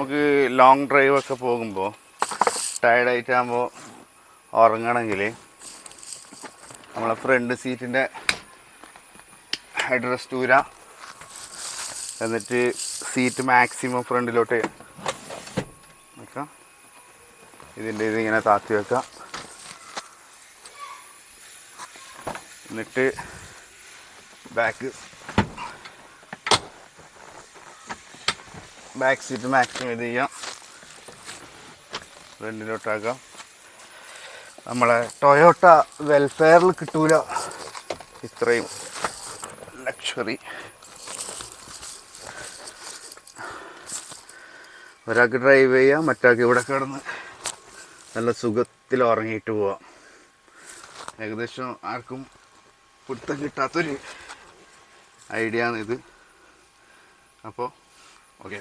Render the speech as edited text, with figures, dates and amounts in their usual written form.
നമുക്ക് ലോങ് ഡ്രൈവൊക്കെ പോകുമ്പോൾ ടയർഡായിട്ടാകുമ്പോൾ ഉറങ്ങണമെങ്കിൽ നമ്മളെ ഫ്രണ്ട് സീറ്റിൻ്റെ ഹെഡ് റെസ്റ്റ് ഊര, എന്നിട്ട് സീറ്റ് മാക്സിമം ഫ്രണ്ടിലോട്ട് വെക്കാം. ഇതിങ്ങനെ താത്തി വെക്കാം. എന്നിട്ട് ബാക്ക് സീറ്റ് മാക്സിമം ഇത് ചെയ്യാം, ഫ്രണ്ടിലോട്ടാക്കാം. നമ്മളെ ടൊയോട്ട വെൽഫെയറിൽ കിട്ടൂല ഇത്രയും ലക്ഷറി. ഒരാൾക്ക് ഡ്രൈവ് ചെയ്യാം, മറ്റാൾക്ക് ഇവിടെ കിടന്ന് നല്ല സുഖത്തിൽ ഉറങ്ങിയിട്ട് പോവാം. ഏകദേശം ആർക്കും പിടുത്തം കിട്ടാത്തൊരു ഐഡിയ ആണിത്. അപ്പോൾ ഓക്കെ.